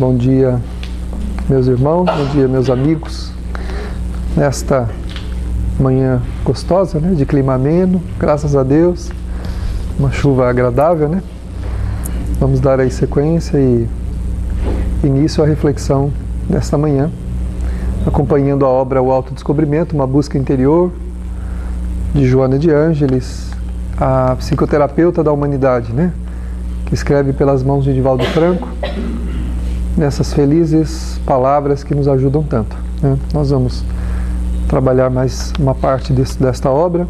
Bom dia, meus irmãos, bom dia, meus amigos. Nesta manhã gostosa, né, de clima ameno, graças a Deus, uma chuva agradável, né? Vamos dar aí sequência e início à reflexão nesta manhã, acompanhando a obra O Autodescobrimento, uma busca interior, de Joana de Ângeles, a psicoterapeuta da humanidade, né? Que escreve pelas mãos de Divaldo Franco, nessas felizes palavras que nos ajudam tanto, né? Nós vamos trabalhar mais uma parte desta obra,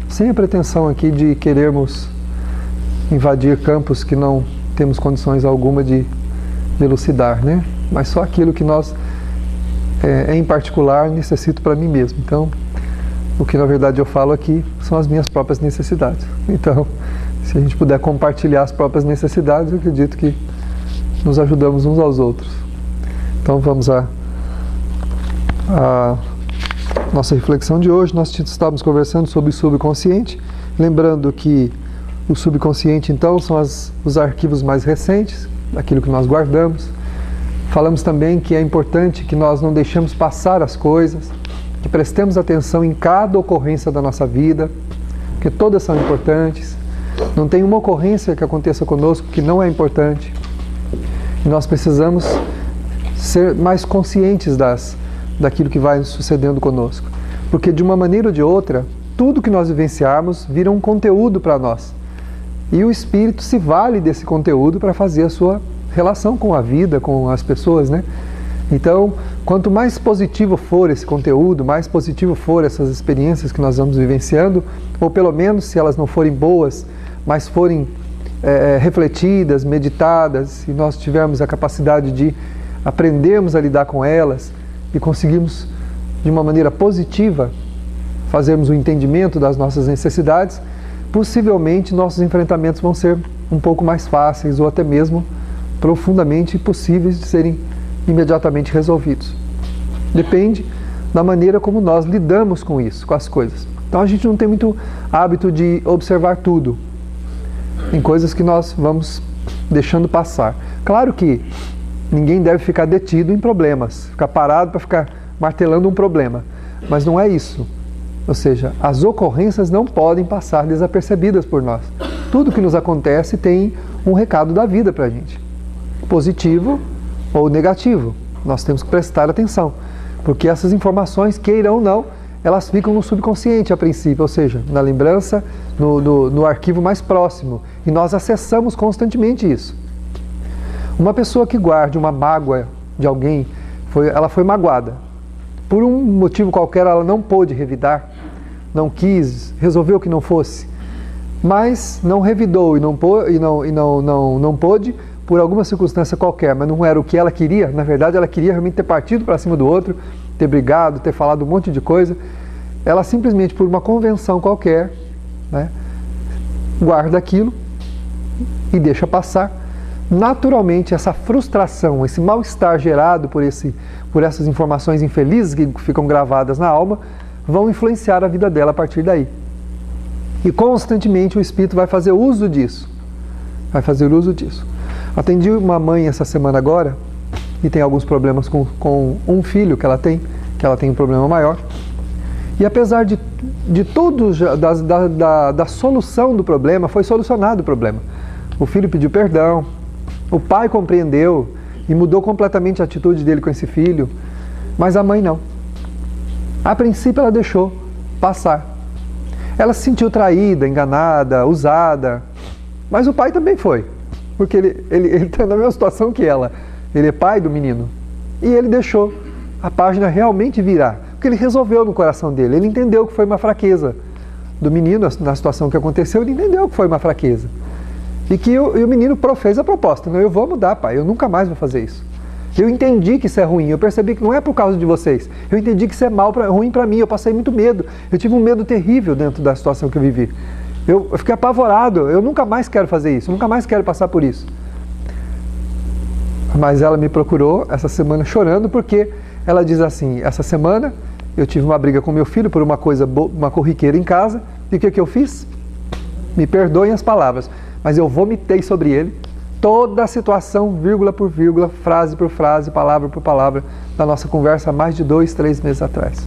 sem a pretensão aqui de querermos invadir campos que não temos condições alguma de elucidar, né? Mas só aquilo que nós, em particular, necessito para mim mesmo. Então, o que na verdade eu falo aqui são as minhas próprias necessidades. Então, se a gente puder compartilhar as próprias necessidades, eu acredito que nos ajudamos uns aos outros. Então vamos à nossa reflexão de hoje. Nós estávamos conversando sobre o subconsciente, lembrando que o subconsciente então são os arquivos mais recentes, daquilo que nós guardamos. Falamos também que é importante que nós não deixemos passar as coisas, que prestemos atenção em cada ocorrência da nossa vida, porque todas são importantes. Não tem uma ocorrência que aconteça conosco que não é importante. E nós precisamos ser mais conscientes daquilo que vai sucedendo conosco. Porque de uma maneira ou de outra, tudo que nós vivenciarmos vira um conteúdo para nós. E o Espírito se vale desse conteúdo para fazer a sua relação com a vida, com as pessoas, né? Então, quanto mais positivo for esse conteúdo, mais positivo for essas experiências que nós vamos vivenciando, ou pelo menos, se elas não forem boas, mas forem refletidas, meditadas, e nós tivermos a capacidade de aprendermos a lidar com elas e conseguirmos, de uma maneira positiva, fazermos o entendimento das nossas necessidades, possivelmente nossos enfrentamentos vão ser um pouco mais fáceis ou até mesmo profundamente possíveis de serem imediatamente resolvidos. Depende da maneira como nós lidamos com isso, com as coisas. Então a gente não tem muito hábito de observar tudo. Tem coisas que nós vamos deixando passar. Claro que ninguém deve ficar detido em problemas, ficar parado para ficar martelando um problema. Mas não é isso. Ou seja, as ocorrências não podem passar desapercebidas por nós. Tudo que nos acontece tem um recado da vida para a gente. Positivo ou negativo. Nós temos que prestar atenção. Porque essas informações, queiram ou não, elas ficam no subconsciente a princípio, ou seja, na lembrança, no arquivo mais próximo. E nós acessamos constantemente isso. Uma pessoa que guarde uma mágoa de alguém, ela foi magoada. Por um motivo qualquer, ela não pôde revidar, não quis, resolveu que não fosse. Mas não revidou e não pôde por alguma circunstância qualquer, mas não era o que ela queria. Na verdade, ela queria realmente ter partido para cima do outro, ter brigado, ter falado um monte de coisa. Ela simplesmente, por uma convenção qualquer, né, guarda aquilo e deixa passar. Naturalmente, essa frustração, esse mal-estar gerado por essas informações infelizes que ficam gravadas na alma, vão influenciar a vida dela a partir daí. E constantemente o Espírito vai fazer uso disso. Atendi uma mãe essa semana agora, e tem alguns problemas com um filho que ela tem um problema maior. E apesar de tudo, da solução do problema, foi solucionado o problema. O filho pediu perdão, o pai compreendeu e mudou completamente a atitude dele com esse filho, mas a mãe não. A princípio ela deixou passar. Ela se sentiu traída, enganada, usada, mas o pai também foi. Porque ele está na mesma situação que ela. Ele é pai do menino. E ele deixou a página realmente virar. Porque ele resolveu no coração dele. Ele entendeu que foi uma fraqueza do menino, na situação que aconteceu, ele entendeu que foi uma fraqueza. E o menino fez a proposta. Não, eu vou mudar, pai. Eu nunca mais vou fazer isso. Eu entendi que isso é ruim. Eu percebi que não é por causa de vocês. Eu entendi que isso é ruim para mim. Eu passei muito medo. Eu tive um medo terrível dentro da situação que eu vivi. Eu fiquei apavorado, eu nunca mais quero fazer isso, eu nunca mais quero passar por isso. Mas ela me procurou essa semana chorando, porque ela diz assim: essa semana eu tive uma briga com meu filho por uma corriqueira em casa, e o que eu fiz? Me perdoem as palavras, mas eu vomitei sobre ele toda a situação, vírgula por vírgula, frase por frase, palavra por palavra, da nossa conversa há mais de 2, 3 meses atrás.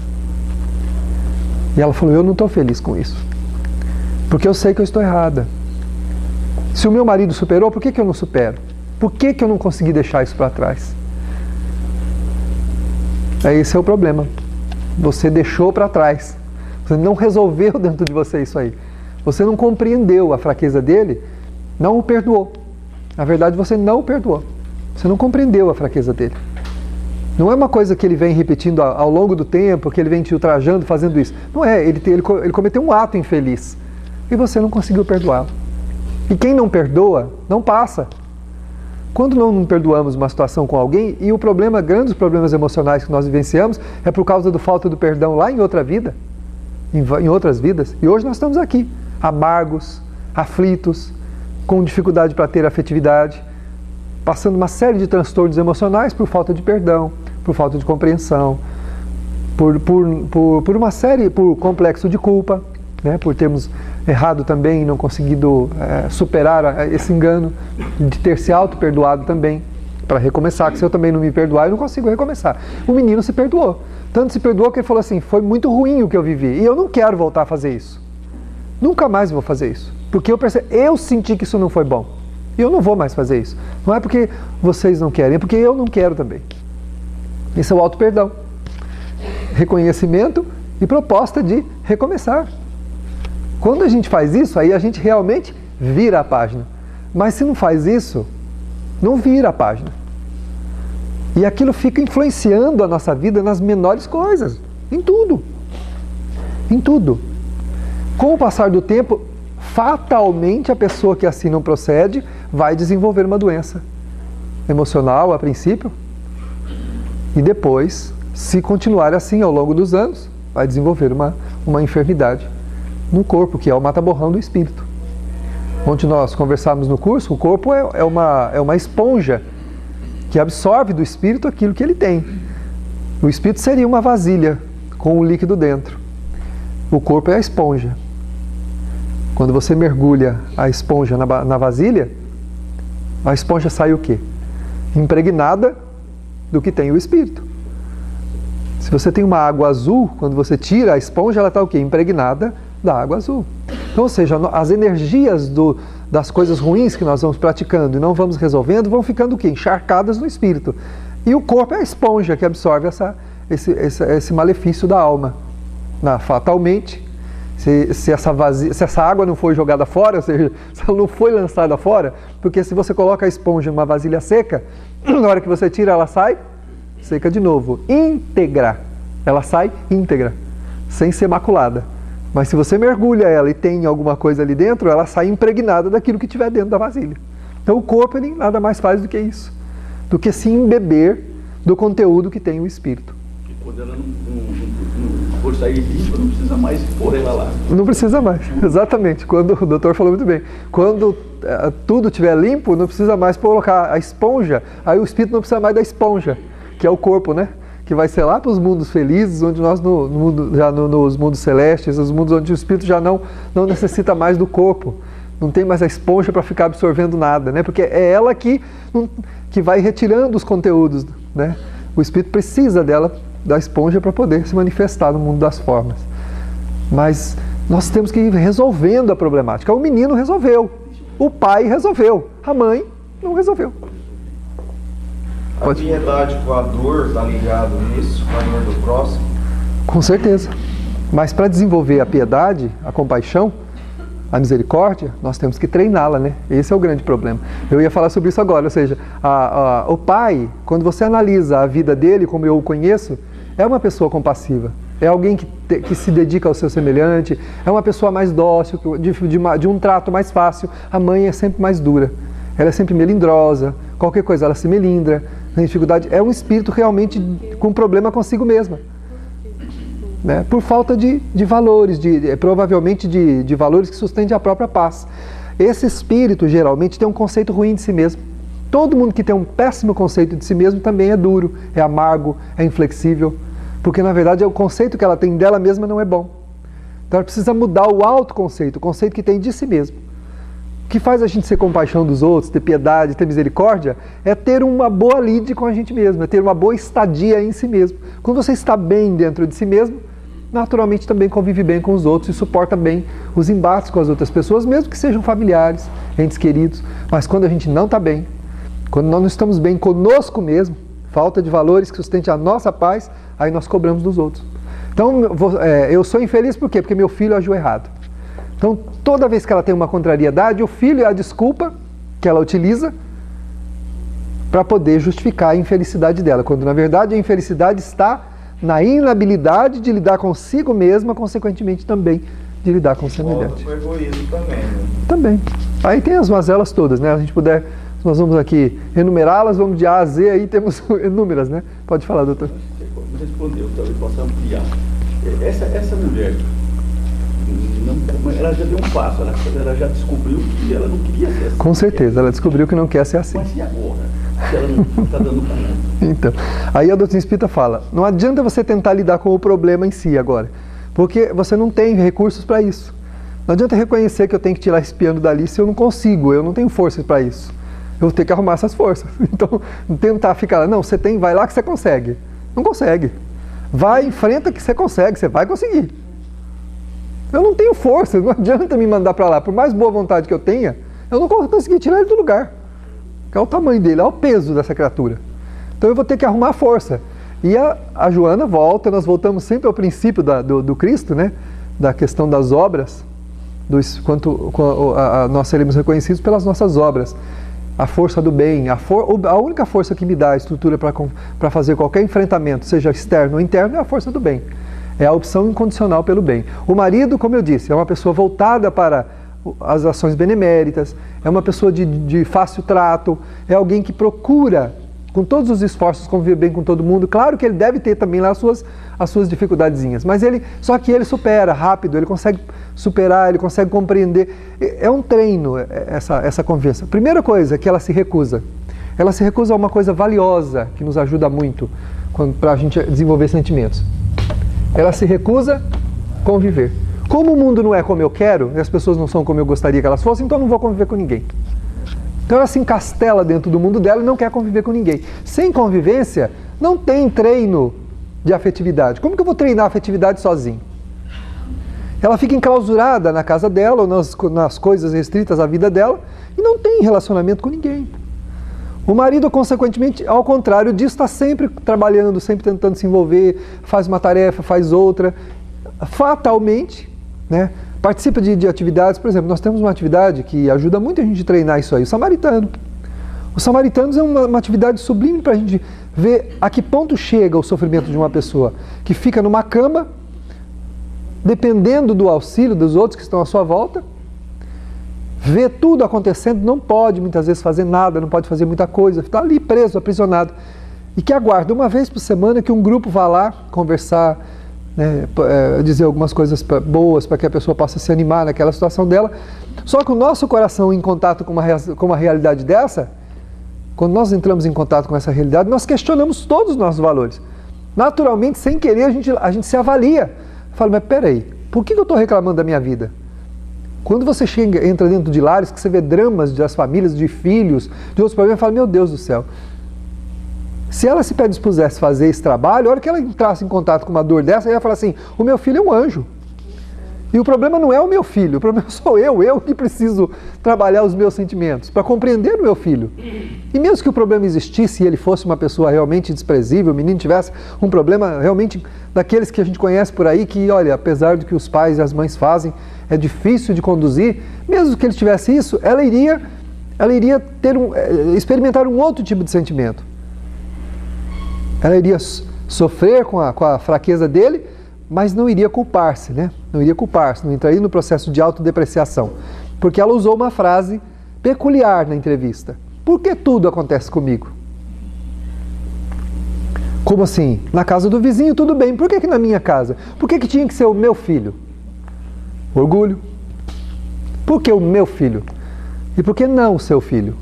E ela falou, eu não estou feliz com isso, porque eu sei que eu estou errada. Se o meu marido superou, por que eu não supero? Por que eu não consegui deixar isso para trás? Esse é o problema. Você deixou para trás. Você não resolveu dentro de você isso aí. Você não compreendeu a fraqueza dele, não o perdoou. Na verdade, você não o perdoou. Você não compreendeu a fraqueza dele. Não é uma coisa que ele vem repetindo ao longo do tempo, que ele vem te ultrajando, fazendo isso. Não é, ele cometeu um ato infeliz. E você não conseguiu perdoá-lo. E quem não perdoa, não passa. Quando não perdoamos uma situação com alguém, e o problema, grandes problemas emocionais que nós vivenciamos, é por causa da falta do perdão lá em outra vida, em outras vidas. E hoje nós estamos aqui, amargos, aflitos, com dificuldade para ter afetividade, passando uma série de transtornos emocionais por falta de perdão, por falta de compreensão, por uma série, por complexo de culpa, né, por termos errado também e não conseguido superar esse engano, de ter se auto-perdoado também, para recomeçar, que se eu também não me perdoar, eu não consigo recomeçar. O menino se perdoou. Tanto se perdoou que ele falou assim, foi muito ruim o que eu vivi, e eu não quero voltar a fazer isso. Nunca mais vou fazer isso. Porque eu senti que isso não foi bom. E eu não vou mais fazer isso. Não é porque vocês não querem, é porque eu não quero também. Esse é o auto-perdão. Reconhecimento e proposta de recomeçar. Quando a gente faz isso, aí a gente realmente vira a página. Mas se não faz isso, não vira a página. E aquilo fica influenciando a nossa vida nas menores coisas. Em tudo. Em tudo. Com o passar do tempo, fatalmente a pessoa que assim não procede vai desenvolver uma doença emocional a princípio. E depois, se continuar assim ao longo dos anos, vai desenvolver uma enfermidade no corpo, que é o mata-borrão do espírito. Onde nós conversamos no curso, o corpo é uma esponja que absorve do espírito aquilo que ele tem. O espírito seria uma vasilha com o líquido dentro. O corpo é a esponja. Quando você mergulha a esponja na vasilha, a esponja sai o quê? Impregnada do que tem o espírito. Se você tem uma água azul, quando você tira a esponja, ela está o quê? Impregnada da água azul. Então, ou seja, as energias das coisas ruins que nós vamos praticando e não vamos resolvendo, vão ficando o quê? Encharcadas no espírito. E o corpo é a esponja que absorve esse malefício da alma. Fatalmente, se essa água não foi jogada fora, ou seja, se ela não foi lançada fora, porque se você coloca a esponja em uma vasilha seca, na hora que você tira, ela sai seca de novo, íntegra. Ela sai íntegra, sem ser maculada. Mas se você mergulha ela e tem alguma coisa ali dentro, ela sai impregnada daquilo que tiver dentro da vasilha. Então o corpo ele nada mais faz do que isso, do que se embeber do conteúdo que tem o espírito. E quando ela não for sair limpa, não precisa mais pôr ela lá. Não precisa mais, exatamente. Quando o doutor falou muito bem, quando tudo estiver limpo, não precisa mais colocar a esponja, aí o espírito não precisa mais da esponja, que é o corpo, né? Que vai ser lá para os mundos felizes, onde nós nos mundos celestes, os mundos onde o espírito já não necessita mais do corpo, não tem mais a esponja para ficar absorvendo nada, né? Porque é ela que vai retirando os conteúdos, né? O espírito precisa da esponja para poder se manifestar no mundo das formas. Mas nós temos que ir resolvendo a problemática. O menino resolveu, o pai resolveu, a mãe não resolveu. A piedade com a dor está ligado nisso, com a dor do próximo? Com certeza. Mas para desenvolver a piedade, a compaixão, a misericórdia, nós temos que treiná-la, né? Esse é o grande problema. Eu ia falar sobre isso agora, ou seja, o pai, quando você analisa a vida dele, como eu o conheço, é uma pessoa compassiva. É alguém que se dedica ao seu semelhante, é uma pessoa mais dócil, de um trato mais fácil. A mãe é sempre mais dura. Ela é sempre melindrosa, qualquer coisa ela se melindra, tem dificuldade. É um espírito realmente com problema consigo mesma. Né? Por falta de valores, provavelmente de valores que sustentem a própria paz. Esse espírito geralmente tem um conceito ruim de si mesmo. Todo mundo que tem um péssimo conceito de si mesmo também é duro, é amargo, é inflexível. Porque na verdade o conceito que ela tem dela mesma não é bom. Então ela precisa mudar o autoconceito, o conceito que tem de si mesmo. O que faz a gente ter compaixão dos outros, ter piedade, ter misericórdia, é ter uma boa lide com a gente mesmo, é ter uma boa estadia em si mesmo. Quando você está bem dentro de si mesmo, naturalmente também convive bem com os outros e suporta bem os embates com as outras pessoas, mesmo que sejam familiares, entes queridos. Mas quando a gente não está bem, quando nós não estamos bem conosco mesmo, falta de valores que sustente a nossa paz, aí nós cobramos dos outros. Então, eu sou infeliz por quê? Porque meu filho agiu errado. Então, toda vez que ela tem uma contrariedade, o filho é a desculpa que ela utiliza para poder justificar a infelicidade dela, quando na verdade a infelicidade está na inabilidade de lidar consigo mesma, consequentemente também de lidar com o semelhante. O egoísmo também, né? Também. Aí tem as mazelas todas, né? A gente puder, nós vamos aqui enumerá-las, vamos de A a Z, aí temos inúmeras, né? Pode falar, doutor. Você respondeu, talvez possa ampliar. Essa mulher, ela já deu um passo, ela já descobriu que ela não queria ser assim. Com certeza, ela descobriu que não quer ser assim. Mas e agora? Se ela não está dando conta. Então, aí a doutrina espírita fala, não adianta você tentar lidar com o problema em si agora, porque você não tem recursos para isso. Não adianta reconhecer que eu tenho que tirar esse piano dali se eu não consigo, eu não tenho forças para isso. Eu vou ter que arrumar essas forças. Então, tentar ficar lá, não, você tem, vai lá que você consegue. Não consegue. Vai, enfrenta que você consegue, você vai conseguir. Eu não tenho força, não adianta me mandar para lá. Por mais boa vontade que eu tenha, eu não consegui tirar ele do lugar. Que é o tamanho dele, é o peso dessa criatura. Então eu vou ter que arrumar força. E a Joana volta, nós voltamos sempre ao princípio do Cristo, né? Da questão das obras, nós seremos reconhecidos pelas nossas obras. A força do bem, a única força que me dá a estrutura para fazer qualquer enfrentamento, seja externo ou interno, é a força do bem. É a opção incondicional pelo bem. O marido, como eu disse, é uma pessoa voltada para as ações beneméritas, é uma pessoa de fácil trato, é alguém que procura, com todos os esforços, conviver bem com todo mundo. Claro que ele deve ter também lá as suas dificuldadezinhas, mas só que ele supera rápido, ele consegue superar, ele consegue compreender. É um treino essa conversa. Primeira coisa que ela se recusa. Ela se recusa a uma coisa valiosa que nos ajuda muito para a gente desenvolver sentimentos. Ela se recusa a conviver. Como o mundo não é como eu quero, e as pessoas não são como eu gostaria que elas fossem, então eu não vou conviver com ninguém. Então ela se encastela dentro do mundo dela e não quer conviver com ninguém. Sem convivência, não tem treino de afetividade. Como que eu vou treinar a afetividade sozinho? Ela fica enclausurada na casa dela ou nas coisas restritas à vida dela e não tem relacionamento com ninguém. O marido, consequentemente, ao contrário disso, está sempre trabalhando, sempre tentando se envolver, faz uma tarefa, faz outra. Fatalmente, né, participa de atividades. Por exemplo, nós temos uma atividade que ajuda muito a gente a treinar isso aí, o samaritano. Os samaritanos é uma atividade sublime para a gente ver a que ponto chega o sofrimento de uma pessoa que fica numa cama, dependendo do auxílio dos outros que estão à sua volta, vê tudo acontecendo, não pode muitas vezes fazer nada, não pode fazer muita coisa, está ali preso, aprisionado, e que aguarda uma vez por semana que um grupo vá lá conversar, né, dizer algumas coisas boas para que a pessoa possa se animar naquela situação dela. Só que o nosso coração em contato com uma realidade dessa, quando nós entramos em contato com essa realidade, nós questionamos todos os nossos valores. Naturalmente, sem querer, a gente se avalia. Fala, mas peraí, por que eu estou reclamando da minha vida? Quando você entra dentro de lares, que você vê dramas das famílias, de filhos, de outros problemas, fala, meu Deus do céu. Se ela se predispusesse a fazer esse trabalho, a hora que ela entrasse em contato com uma dor dessa, ela ia falar assim, o meu filho é um anjo. E o problema não é o meu filho, o problema sou eu que preciso trabalhar os meus sentimentos, para compreender o meu filho. E mesmo que o problema existisse e ele fosse uma pessoa realmente desprezível, o menino tivesse um problema realmente daqueles que a gente conhece por aí, que, olha, apesar do que os pais e as mães fazem, é difícil de conduzir, mesmo que ele tivesse isso, ela iria experimentar um outro tipo de sentimento. Ela iria sofrer com a fraqueza dele, mas não iria culpar-se, né? Não iria culpar-se, não entraria no processo de autodepreciação. Porque ela usou uma frase peculiar na entrevista. Por que tudo acontece comigo? Como assim? Na casa do vizinho tudo bem, por que na minha casa? Por que tinha que ser o meu filho? Orgulho. Por que o meu filho? E por que não o seu filho?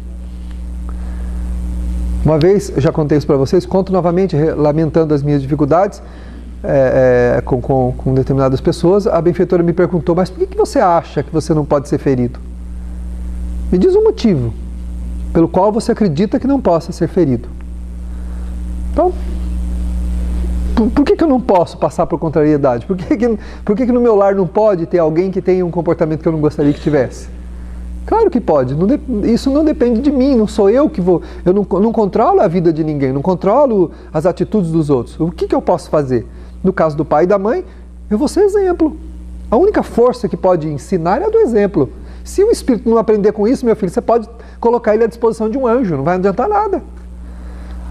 Uma vez, eu já contei isso para vocês, conto novamente, lamentando as minhas dificuldades com determinadas pessoas. A benfeitora me perguntou, mas por que você acha que você não pode ser ferido? Me diz um motivo pelo qual você acredita que não possa ser ferido. Então, por que eu não posso passar por contrariedade? Por que no meu lar não pode ter alguém que tenha um comportamento que eu não gostaria que tivesse? Claro que pode. Isso não depende de mim, não sou eu que vou... Eu não controlo a vida de ninguém, não controlo as atitudes dos outros. O que eu posso fazer? No caso do pai e da mãe, eu vou ser exemplo. A única força que pode ensinar é a do exemplo. Se o espírito não aprender com isso, meu filho, você pode colocar ele à disposição de um anjo, não vai adiantar nada.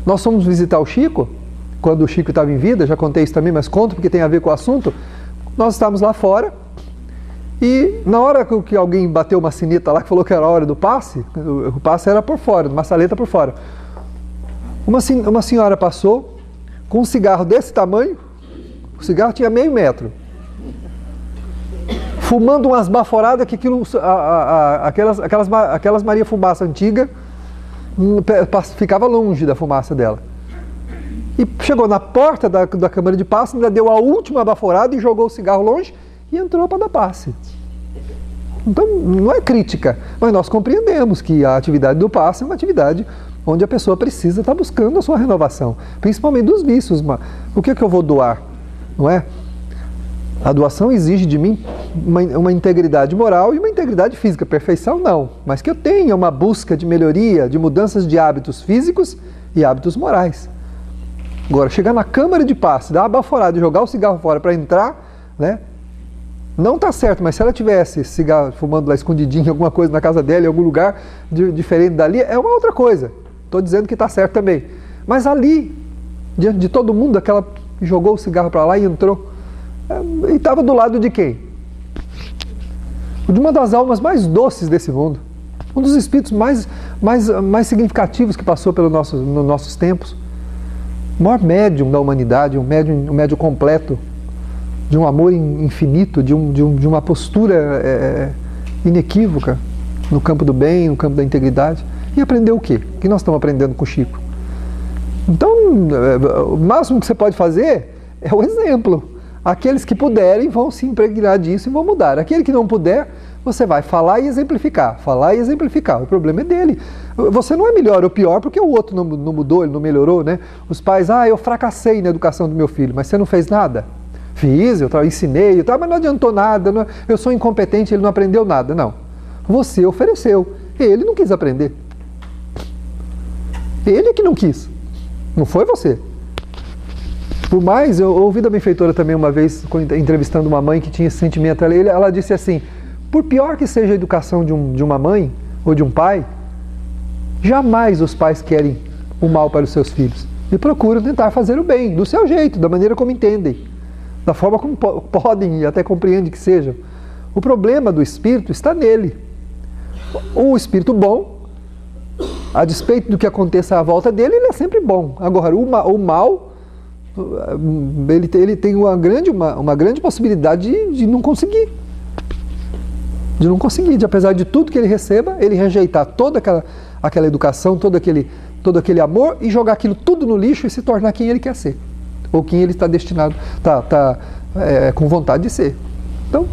Nós fomos visitar o Chico, quando o Chico estava em vida, já contei isso também, mas conto porque tem a ver com o assunto. Nós estávamos lá fora e na hora que alguém bateu uma sineta lá, que falou que era a hora do passe, o passe era por fora, uma saleta por fora. Uma senhora passou com um cigarro desse tamanho, o cigarro tinha meio metro, fumando umas baforadas que aquelas Maria Fumaça antiga ficava longe da fumaça dela. E chegou na porta da câmara de passe, ainda deu a última baforada e jogou o cigarro longe e entrou para dar passe. Então, não é crítica, mas nós compreendemos que a atividade do passe é uma atividade onde a pessoa precisa estar buscando a sua renovação, principalmente dos vícios. O que eu vou doar? Não é? A doação exige de mim uma integridade moral e uma integridade física. Perfeição não, mas que eu tenha uma busca de melhoria, de mudanças de hábitos físicos e hábitos morais. Agora, chegar na câmara de passe, dar uma baforada e jogar o cigarro fora para entrar, né? Não está certo, mas se ela tivesse cigarro fumando lá escondidinho, alguma coisa na casa dela, em algum lugar diferente dali, é uma outra coisa. Estou dizendo que está certo também. Mas ali, diante de todo mundo, aquela jogou o cigarro para lá e entrou. E estava do lado de quem? De uma das almas mais doces desse mundo. Um dos espíritos mais significativos que passou nos nossos tempos. O maior médium da humanidade, um médium completo, de um amor infinito, de uma postura inequívoca no campo do bem, no campo da integridade. E aprendeu o quê? O que nós estamos aprendendo com o Chico? Então, o máximo que você pode fazer é o exemplo. Aqueles que puderem vão se impregnar disso e vão mudar. Aquele que não puder, você vai falar e exemplificar. Falar e exemplificar. O problema é dele. Você não é melhor ou pior porque o outro não mudou, ele não melhorou, né? Os pais, eu fracassei na educação do meu filho, mas você não fez nada? Fiz, eu ensinei, mas não adiantou nada, eu sou incompetente, ele não aprendeu nada. Não. Você ofereceu. Ele não quis aprender. Ele é que não quis. Não foi você. Por mais, eu ouvi da benfeitora também uma vez, entrevistando uma mãe que tinha esse sentimento, ela disse assim, por pior que seja a educação de uma mãe ou de um pai, jamais os pais querem o mal para os seus filhos. E procuram tentar fazer o bem, do seu jeito, da maneira como entendem, da forma como podem e até compreendem que sejam. O problema do espírito está nele. O espírito bom, a despeito do que aconteça à volta dele, ele é sempre bom. Agora, o mal... ele tem uma grande possibilidade de não conseguir. De apesar de tudo que ele receba, ele rejeitar toda aquela educação, todo aquele amor e jogar aquilo tudo no lixo e se tornar quem ele quer ser. Ou quem ele está destinado, com vontade de ser. Então,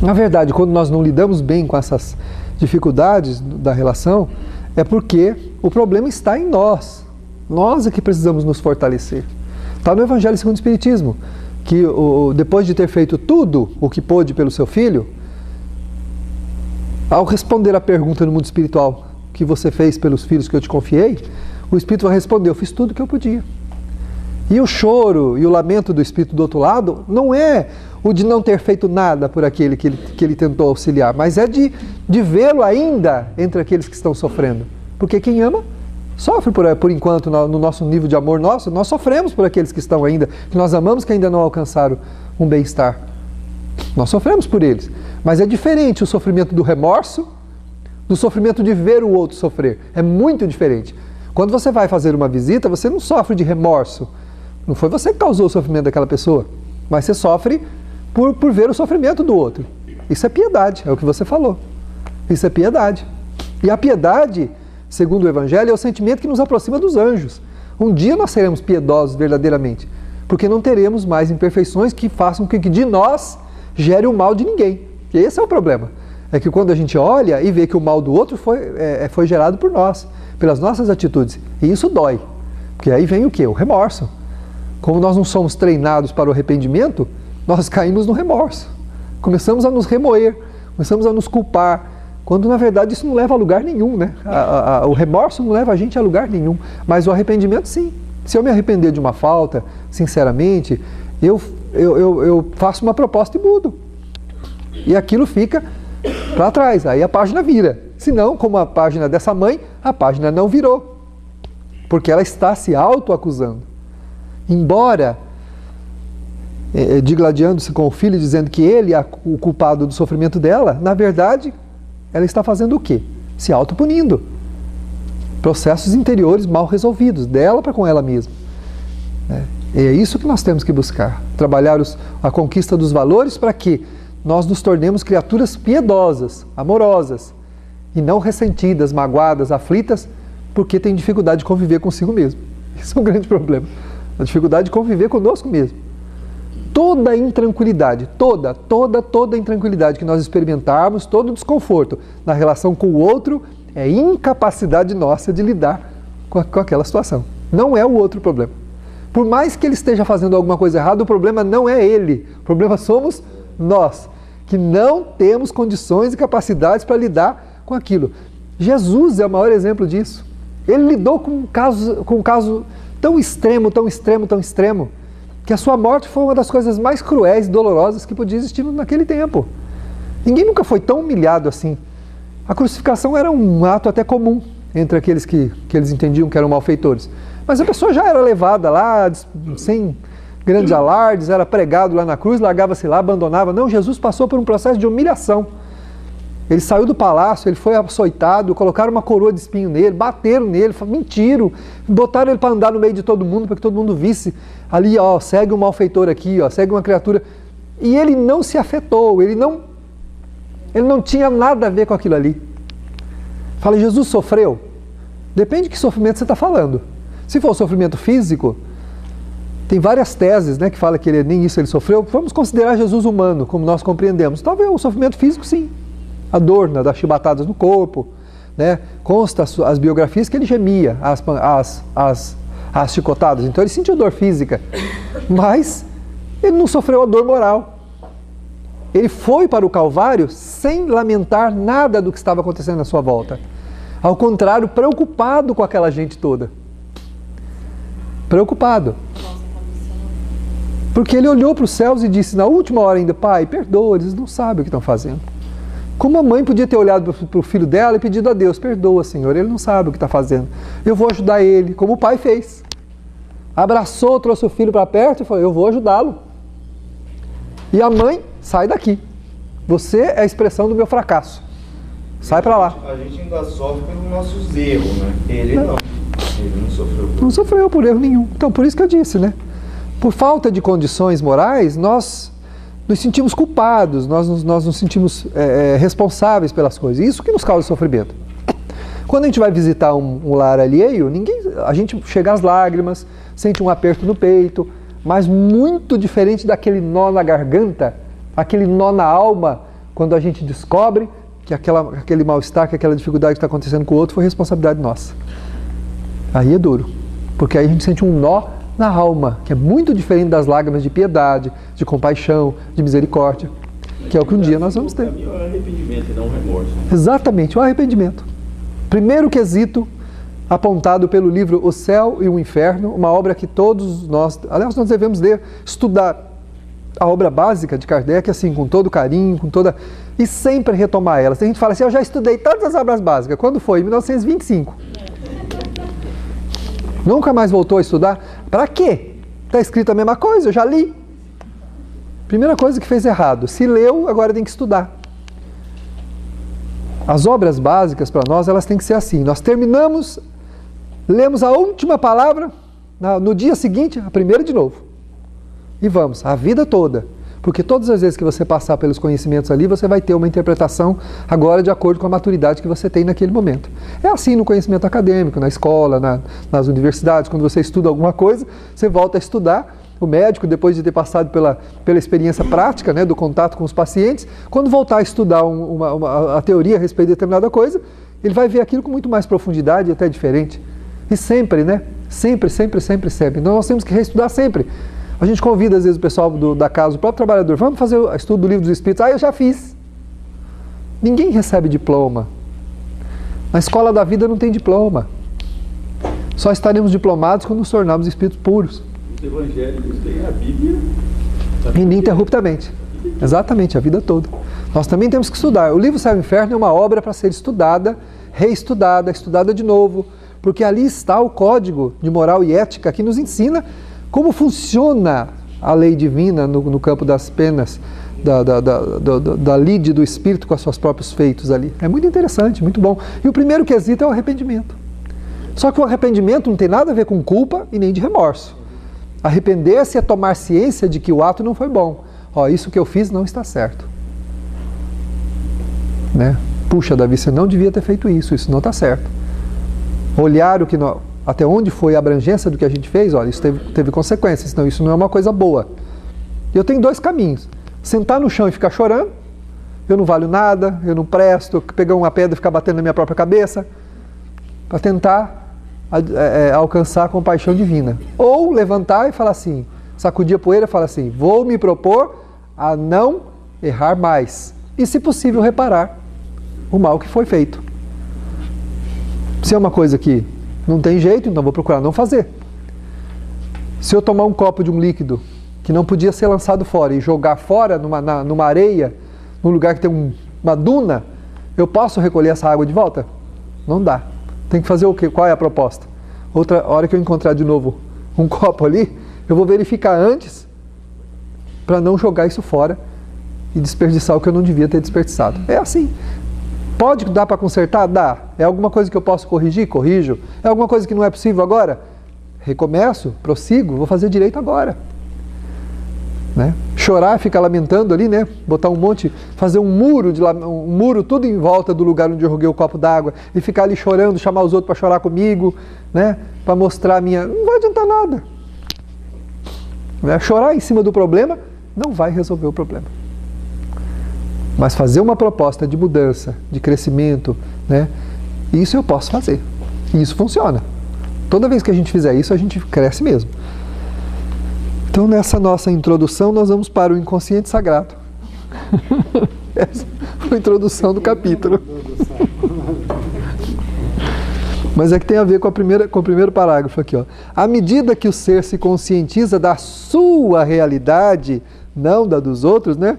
na verdade, quando nós não lidamos bem com essas dificuldades da relação, é porque o problema está em nós. Nós é que precisamos nos fortalecer. Está no Evangelho segundo o Espiritismo, que depois de ter feito tudo o que pôde pelo seu filho, ao responder a pergunta no mundo espiritual, que você fez pelos filhos que eu te confiei, o Espírito vai responder, eu fiz tudo o que eu podia. E o choro e o lamento do Espírito do outro lado não é o de não ter feito nada por aquele que ele tentou auxiliar, mas é de vê-lo ainda entre aqueles que estão sofrendo. Porque quem ama, sofre por enquanto, no nosso nível de amor nosso, nós sofremos por aqueles que estão ainda, que nós amamos, que ainda não alcançaram um bem-estar. Nós sofremos por eles. Mas é diferente o sofrimento do remorso do sofrimento de ver o outro sofrer. É muito diferente. Quando você vai fazer uma visita, você não sofre de remorso. Não foi você que causou o sofrimento daquela pessoa, mas você sofre por ver o sofrimento do outro. Isso é piedade, é o que você falou. Isso é piedade. E a piedade, segundo o Evangelho, é o sentimento que nos aproxima dos anjos. Um dia nós seremos piedosos verdadeiramente, porque não teremos mais imperfeições que façam com que de nós gere o mal de ninguém. E esse é o problema. É que quando a gente olha e vê que o mal do outro foi gerado por nós, pelas nossas atitudes. E isso dói. Porque aí vem o quê? O remorso. Como nós não somos treinados para o arrependimento, nós caímos no remorso. Começamos a nos remoer, começamos a nos culpar, quando na verdade isso não leva a lugar nenhum, né? O remorso não leva a gente a lugar nenhum, mas o arrependimento sim. Se eu me arrepender de uma falta, sinceramente, eu faço uma proposta e mudo. E aquilo fica para trás, aí a página vira. Se não, como a página dessa mãe, a página não virou, porque ela está se autoacusando. Embora digladiando-se com o filho, dizendo que ele é o culpado do sofrimento dela, na verdade, ela está fazendo o quê? Se autopunindo. Processos interiores mal resolvidos, dela para com ela mesma. É isso que nós temos que buscar. Trabalhar a conquista dos valores para que nós nos tornemos criaturas piedosas, amorosas, e não ressentidas, magoadas, aflitas, porque tem dificuldade de conviver consigo mesmo. Isso é um grande problema. A dificuldade de conviver conosco mesmo. Toda intranquilidade, toda intranquilidade que nós experimentarmos, todo desconforto na relação com o outro, é incapacidade nossa de lidar com aquela situação. Não é o outro o problema. Por mais que ele esteja fazendo alguma coisa errada, o problema não é ele. O problema somos nós, que não temos condições e capacidades para lidar com aquilo. Jesus é o maior exemplo disso. Ele lidou com um caso tão extremo, que a sua morte foi uma das coisas mais cruéis e dolorosas que podia existir naquele tempo. Ninguém nunca foi tão humilhado assim. A crucificação era um ato até comum entre aqueles que eles entendiam que eram malfeitores. Mas a pessoa já era levada lá, sem grandes alardes, era pregado lá na cruz, largava-se lá, abandonava. Não, Jesus passou por um processo de humilhação. Ele saiu do palácio, ele foi açoitado, colocaram uma coroa de espinho nele, bateram nele, mentiram, botaram ele para andar no meio de todo mundo, para que todo mundo visse. Ali, ó, segue um malfeitor aqui, ó, segue uma criatura. E ele não se afetou, ele não tinha nada a ver com aquilo ali. Fala, Jesus sofreu? Depende de que sofrimento você está falando. Se for sofrimento físico, tem várias teses, né, que falam que nem isso ele sofreu. Vamos considerar Jesus humano, como nós compreendemos. Talvez o sofrimento físico, sim. A dor, né, das chibatadas no corpo, né? Consta as biografias que ele gemia as chicotadas, então ele sentiu dor física, mas ele não sofreu a dor moral. Ele foi para o Calvário sem lamentar nada do que estava acontecendo à sua volta. Ao contrário, preocupado com aquela gente toda. Preocupado. Porque ele olhou para os céus e disse na última hora ainda, Pai, perdoa, eles não sabem o que estão fazendo. Como a mãe podia ter olhado para o filho dela e pedido a Deus, perdoa, Senhor, ele não sabe o que está fazendo. Eu vou ajudar ele, como o pai fez. Abraçou, trouxe o filho para perto e falou, eu vou ajudá-lo. E a mãe, sai daqui. Você é a expressão do meu fracasso. Sai para lá. A gente ainda sofre pelos nossos erros, né? Ele não. Ele não sofreu. Não sofreu por erro nenhum. Então, por isso que eu disse, né? Por falta de condições morais, nós nos sentimos culpados, nós nos sentimos responsáveis pelas coisas. Isso que nos causa sofrimento. Quando a gente vai visitar um lar alheio, a gente chega às lágrimas, sente um aperto no peito, mas muito diferente daquele nó na garganta, aquele nó na alma, quando a gente descobre que aquele mal-estar, que aquela dificuldade que está acontecendo com o outro foi responsabilidade nossa. Aí é duro, porque aí a gente sente um nó na alma, que é muito diferente das lágrimas de piedade, de compaixão, de misericórdia, que é o que um dia nós vamos ter. O arrependimento e não o remorso. Exatamente, o arrependimento. Primeiro quesito apontado pelo livro O Céu e o Inferno, uma obra que todos nós, aliás, nós devemos ler, estudar a obra básica de Kardec, assim, com todo carinho, e sempre retomar elas. A gente fala assim, eu já estudei todas as obras básicas. Quando foi? Em 1925. Nunca mais voltou a estudar? Para quê? Está escrito a mesma coisa, eu já li. Primeira coisa que fez errado. Se leu, agora tem que estudar. As obras básicas para nós, elas têm que ser assim. Nós terminamos, lemos a última palavra, no dia seguinte, a primeira de novo. E vamos, a vida toda. Porque todas as vezes que você passar pelos conhecimentos ali, você vai ter uma interpretação agora de acordo com a maturidade que você tem naquele momento. É assim no conhecimento acadêmico, na escola, nas universidades. Quando você estuda alguma coisa, você volta a estudar o médico, depois de ter passado pela experiência prática, né, do contato com os pacientes, quando voltar a estudar a teoria a respeito de determinada coisa, ele vai ver aquilo com muito mais profundidade e até diferente. E sempre, né? Sempre. Então nós temos que reestudar sempre. A gente convida às vezes o pessoal da casa, o próprio trabalhador, vamos fazer o estudo do Livro dos Espíritos. Eu já fiz. Ninguém recebe diploma. Na escola da vida não tem diploma. Só estaremos diplomados quando nos tornarmos espíritos puros. Os evangélicos têm a Bíblia Ininterruptamente. Exatamente, a vida toda. Nós também temos que estudar. O livro Céu e Inferno é uma obra para ser estudada, reestudada, estudada de novo, porque ali está o código de moral e ética que nos ensina como funciona a lei divina no campo das penas, da lide do espírito com os seus próprios feitos ali. É muito interessante, muito bom. E o primeiro quesito é o arrependimento. Só que o arrependimento não tem nada a ver com culpa e nem de remorso. Arrepender-se é tomar ciência de que o ato não foi bom. Isso que eu fiz não está certo. Né? Puxa, Davi, você não devia ter feito isso não está certo. Olhar até onde foi a abrangência do que a gente fez, isso teve consequências, então isso não é uma coisa boa. Eu tenho 2 caminhos. Sentar no chão e ficar chorando, eu não valho nada, eu não presto, pegar uma pedra e ficar batendo na minha própria cabeça, para tentar alcançar a compaixão divina. Ou levantar e falar assim, sacudir a poeira e falar assim, vou me propor a não errar mais. E, se possível, reparar o mal que foi feito. Se é uma coisa que não tem jeito, então vou procurar não fazer. Se eu tomar um copo de um líquido que não podia ser lançado fora e jogar fora numa areia, num lugar que tem uma duna, eu posso recolher essa água de volta? Não dá. Tem que fazer o quê? Qual é a proposta? Outra hora que eu encontrar de novo um copo ali, eu vou verificar antes para não jogar isso fora e desperdiçar o que eu não devia ter desperdiçado. É assim. Pode dar para consertar? Dá. É alguma coisa que eu posso corrigir? Corrijo. É alguma coisa que não é possível agora? Recomeço, prossigo, vou fazer direito agora. Né? Chorar, ficar lamentando ali, né? Botar um monte, fazer um muro tudo em volta do lugar onde eu joguei o copo d'água e ficar ali chorando, chamar os outros para chorar comigo, né? Para mostrar a minha... Não vai adiantar nada. Né? Chorar em cima do problema não vai resolver o problema. Mas fazer uma proposta de mudança, de crescimento, né? Isso eu posso fazer. E isso funciona. Toda vez que a gente fizer isso, a gente cresce mesmo. Então, nessa nossa introdução, nós vamos para o inconsciente sagrado. Essa foi a introdução do capítulo. Mas é que tem a ver com o primeiro parágrafo aqui. À medida que o ser se conscientiza da sua realidade, não da dos outros, né?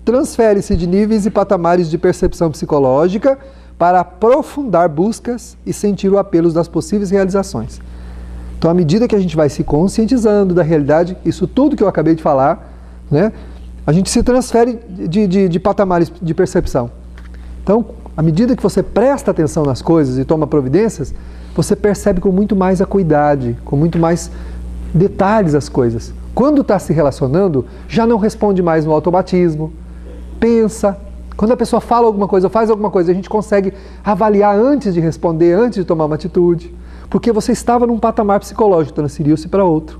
Transfere-se de níveis e patamares de percepção psicológica para aprofundar buscas e sentir o apelo das possíveis realizações. Então, à medida que a gente vai se conscientizando da realidade, isso tudo que eu acabei de falar, né, a gente se transfere de patamares de percepção. Então, à medida que você presta atenção nas coisas e toma providências, você percebe com muito mais acuidade, com muito mais detalhes as coisas. Quando está se relacionando, já não responde mais no automatismo, pensa. Quando a pessoa fala alguma coisa ou faz alguma coisa, a gente consegue avaliar antes de responder, antes de tomar uma atitude. Porque você estava num patamar psicológico, transferiu-se para outro.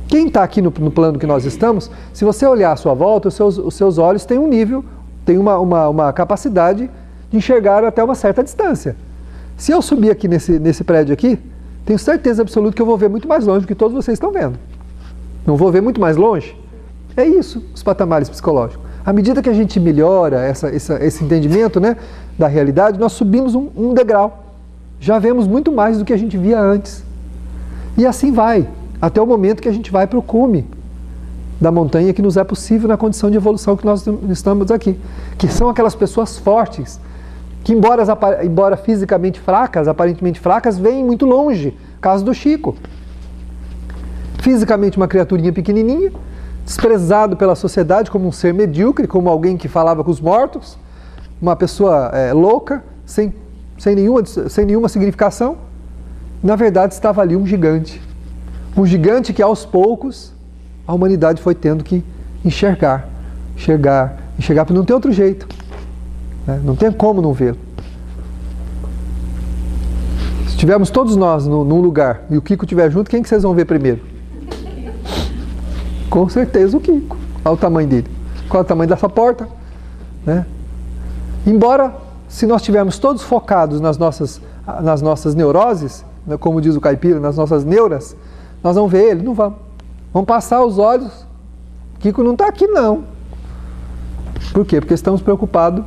Quem está aqui no plano que nós estamos, se você olhar à sua volta, os seus olhos têm um nível, têm uma capacidade de enxergar até uma certa distância. Se eu subir aqui nesse prédio aqui, tenho certeza absoluta que eu vou ver muito mais longe do que todos vocês estão vendo. Não vou ver muito mais longe? É isso, os patamares psicológicos. À medida que a gente melhora esse entendimento, né, da realidade, nós subimos um degrau. Já vemos muito mais do que a gente via antes. E assim vai, até o momento que a gente vai para o cume da montanha que nos é possível na condição de evolução que nós estamos aqui. Que são aquelas pessoas fortes, que embora fisicamente fracas, aparentemente fracas, vêm muito longe. Caso do Chico. Fisicamente uma criaturinha pequenininha, desprezado pela sociedade como um ser medíocre, como alguém que falava com os mortos, uma pessoa louca, sem nenhuma significação. Na verdade, estava ali um gigante que aos poucos a humanidade foi tendo que enxergar, porque não tem outro jeito, né? Não tem como não ver. Se tivermos todos nós num lugar e o Kiko estiver junto, quem que vocês vão ver primeiro? Com certeza o Kiko. Olha o tamanho dele. Qual é o tamanho dessa porta? Né? Embora, se nós estivermos todos focados nas nossas neuroses, né, como diz o caipira, nas nossas neuras, nós vamos ver ele? Não vamos. Vamos passar os olhos. Kiko não está aqui, não. Por quê? Porque estamos preocupados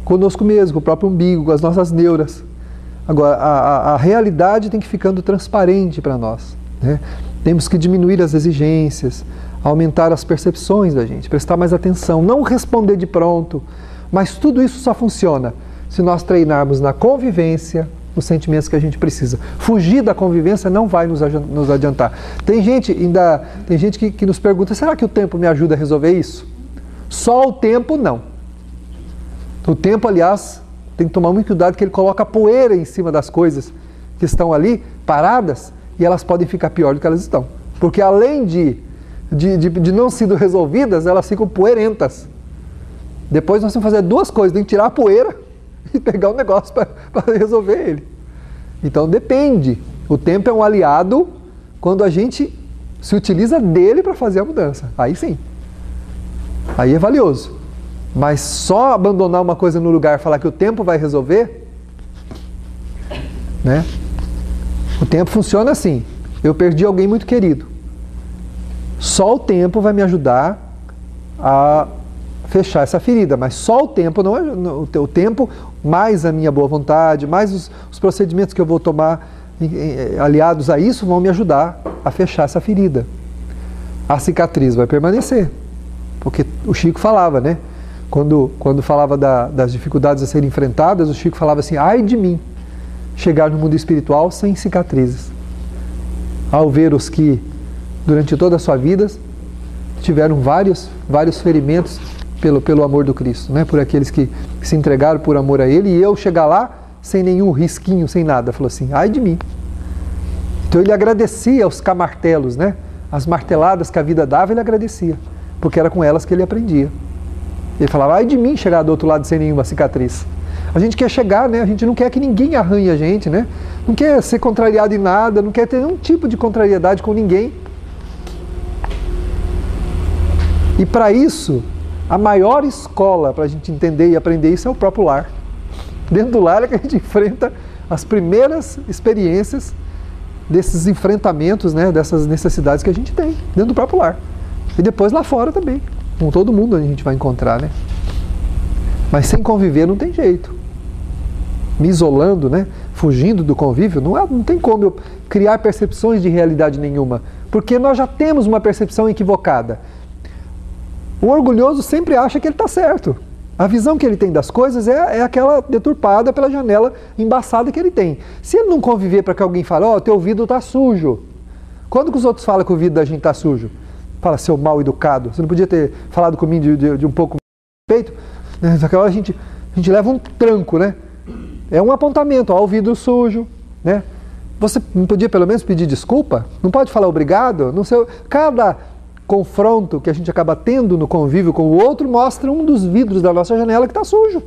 conosco mesmo, com o próprio umbigo, com as nossas neuras. Agora, a realidade tem que ir ficando transparente para nós. Né? Temos que diminuir as exigências, aumentar as percepções da gente, prestar mais atenção, não responder de pronto. Mas tudo isso só funciona se nós treinarmos na convivência os sentimentos que a gente precisa. Fugir da convivência não vai nos adiantar. Tem gente que nos pergunta, será que o tempo me ajuda a resolver isso? Só o tempo não. O tempo, aliás, tem que tomar muito cuidado que ele coloca poeira em cima das coisas que estão ali, paradas, e elas podem ficar pior do que elas estão. Porque além de não sendo resolvidas, elas ficam poeirentas. Depois nós temos que fazer duas coisas, tem que tirar a poeira e pegar o negócio para resolver ele. Então depende. O tempo é um aliado quando a gente se utiliza dele para fazer a mudança. Aí sim. Aí é valioso. Mas só abandonar uma coisa no lugar e falar que o tempo vai resolver, né? O tempo funciona assim. Eu perdi alguém muito querido. Só o tempo vai me ajudar a fechar essa ferida, mas só o tempo, não é o tempo, mais a minha boa vontade, mais os procedimentos que eu vou tomar aliados a isso vão me ajudar a fechar essa ferida. A cicatriz vai permanecer, porque o Chico falava, né? Quando falava das dificuldades a serem enfrentadas, o Chico falava assim, ai de mim, chegar no mundo espiritual sem cicatrizes. Ao ver os que, durante toda a sua vida, tiveram vários ferimentos pelo amor do Cristo, né? Por aqueles que se entregaram por amor a Ele, e eu chegar lá sem nenhum risquinho, sem nada. Falou assim, ai de mim. Então ele agradecia os camartelos, né? As marteladas que a vida dava, ele agradecia, porque era com elas que ele aprendia. Ele falava, ai de mim chegar do outro lado sem nenhuma cicatriz. A gente quer chegar, né? A gente não quer que ninguém arranhe a gente, né? Não quer ser contrariado em nada, não quer ter nenhum tipo de contrariedade com ninguém. E para isso, a maior escola para a gente entender e aprender isso é o próprio lar. Dentro do lar é que a gente enfrenta as primeiras experiências desses enfrentamentos, né, dessas necessidades que a gente tem, dentro do próprio lar. E depois lá fora também, com todo mundo a gente vai encontrar, né? Mas sem conviver não tem jeito. Me isolando, né, fugindo do convívio, não tem como eu criar percepções de realidade nenhuma, porque nós já temos uma percepção equivocada. O orgulhoso sempre acha que ele está certo. A visão que ele tem das coisas é aquela deturpada pela janela embaçada que ele tem. Se ele não conviver para que alguém fale, ó, teu vidro está sujo. Quando que os outros falam que o vidro da gente está sujo? Fala, seu mal educado. Você não podia ter falado comigo de um pouco de respeito? Naquela hora a gente leva um tranco, né? É um apontamento, ó, o vidro sujo, né? Você não podia pelo menos pedir desculpa? Não pode falar obrigado? Não sei, cada confronto que a gente acaba tendo no convívio com o outro mostra um dos vidros da nossa janela que está sujo.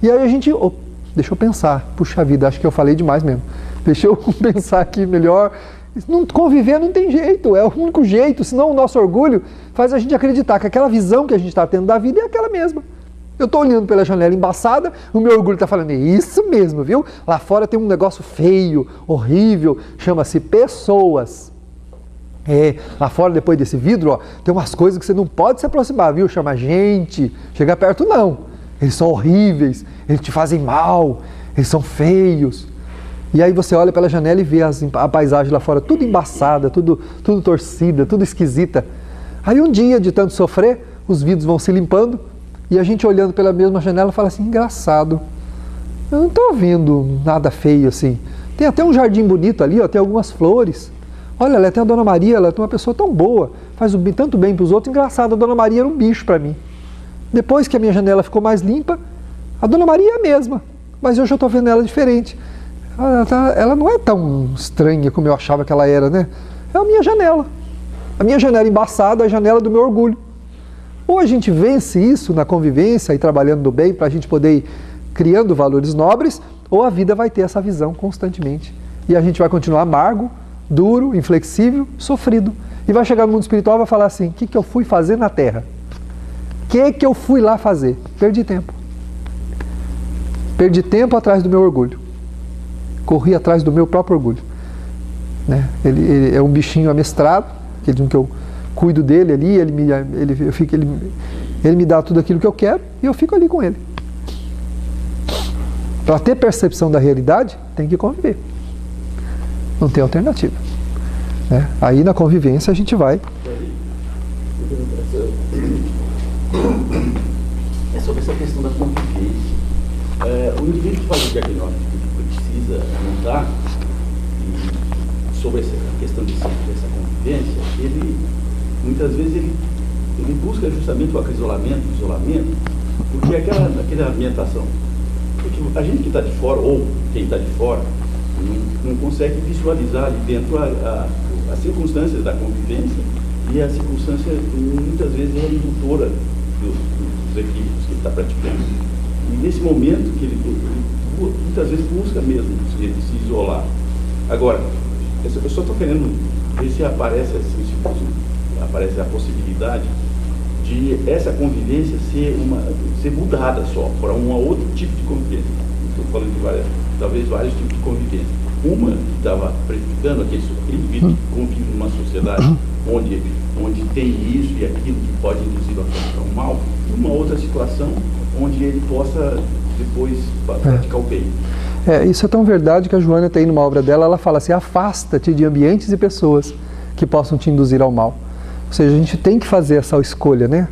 E aí a gente, deixa eu pensar, puxa vida, acho que eu falei demais mesmo. Deixa eu pensar aqui melhor. Não, conviver não tem jeito, é o único jeito, senão o nosso orgulho faz a gente acreditar que aquela visão que a gente está tendo da vida é aquela mesma. Eu estou olhando pela janela embaçada, o meu orgulho está falando, é isso mesmo, viu? Lá fora tem um negócio feio, horrível, chama-se pessoas. Lá fora, depois desse vidro, ó, tem umas coisas que você não pode se aproximar, viu? Chama gente, chegar perto não. Eles são horríveis, eles te fazem mal, eles são feios. E aí você olha pela janela e vê a paisagem lá fora, tudo embaçada, tudo torcida, tudo esquisita. Aí um dia, de tanto sofrer, os vidros vão se limpando e a gente olhando pela mesma janela fala assim, engraçado, eu não estou vendo nada feio assim. Tem até um jardim bonito ali, ó, tem algumas flores. Olha, ela tem a Dona Maria, ela é uma pessoa tão boa, faz tanto bem para os outros. Engraçado, a Dona Maria era um bicho para mim. Depois que a minha janela ficou mais limpa, a Dona Maria é a mesma, mas hoje eu estou vendo ela diferente. Ela não é tão estranha como eu achava que ela era, né? É a minha janela. A minha janela embaçada é a janela do meu orgulho. Ou a gente vence isso na convivência e trabalhando do bem para a gente poder ir criando valores nobres, ou a vida vai ter essa visão constantemente. E a gente vai continuar amargo, duro, inflexível, sofrido. E vai chegar no mundo espiritual e vai falar assim, o que eu fui fazer na Terra? O que eu fui lá fazer? Perdi tempo. Perdi tempo atrás do meu orgulho. Corri atrás do meu próprio orgulho. Né? Ele é um bichinho amestrado, aquele que eu cuido dele ali, ele me dá tudo aquilo que eu quero e eu fico ali com ele. Para ter percepção da realidade, tem que conviver. Não tem alternativa. Né? Aí na convivência a gente vai. É sobre essa questão da convivência. O indivíduo que faz o diagnóstico precisa montar sobre essa questão dessa convivência, ele muitas vezes ele busca justamente o isolamento, porque aquela ambientação. Porque a gente que está de fora, ou quem está de fora, não consegue visualizar ali dentro as circunstâncias da convivência, e a circunstância muitas vezes é indutora dos equívocos que ele está praticando. E nesse momento que ele muitas vezes busca mesmo se isolar. Agora, eu só estou querendo ver se aparece a possibilidade de essa convivência ser mudada só para um outro tipo de convivência. Estou falando de talvez vários tipos de convivência. Uma que estava prejudicando aquele indivíduo que convive numa sociedade onde tem isso e aquilo que pode induzir ao mal, e uma outra situação onde ele possa depois praticar o bem. Isso é tão verdade que a Joana tem numa obra dela, ela fala assim, afasta-te de ambientes e pessoas que possam te induzir ao mal. Ou seja, a gente tem que fazer essa escolha, né?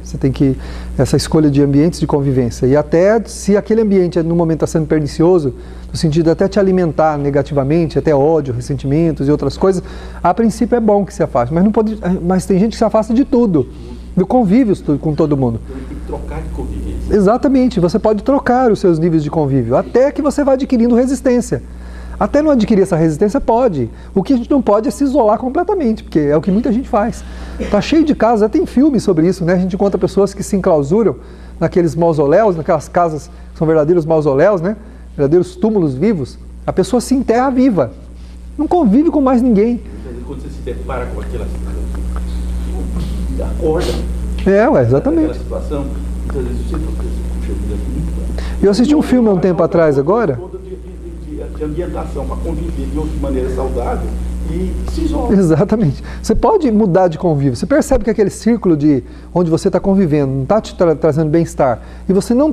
Essa escolha de ambientes de convivência. E até se aquele ambiente no momento está sendo pernicioso, no sentido de até te alimentar negativamente, até ódio, ressentimentos e outras coisas, a princípio é bom que se afaste. Mas tem gente que se afasta de tudo, do convívio com todo mundo. Então tem que trocar de convivência. Exatamente, você pode trocar os seus níveis de convívio, até que você vá adquirindo resistência. Até não adquirir essa resistência pode. O que a gente não pode é se isolar completamente, porque é o que muita gente faz. Está cheio de casos, tem filmes sobre isso, né? A gente encontra pessoas que se enclausuram naqueles mausoléus, naquelas casas que são verdadeiros mausoléus, né? Verdadeiros túmulos vivos. A pessoa se enterra viva, não convive com mais ninguém. Quando você se depara com aquela acorda. Exatamente. Aquela situação, muitas vezes você puxa a vida muito. Eu assisti um filme há um tempo atrás agora. De ambientação para conviver de outra maneira saudável e se isola. Exatamente. Você pode mudar de convívio. Você percebe que aquele círculo onde você está convivendo não está te trazendo bem-estar e você não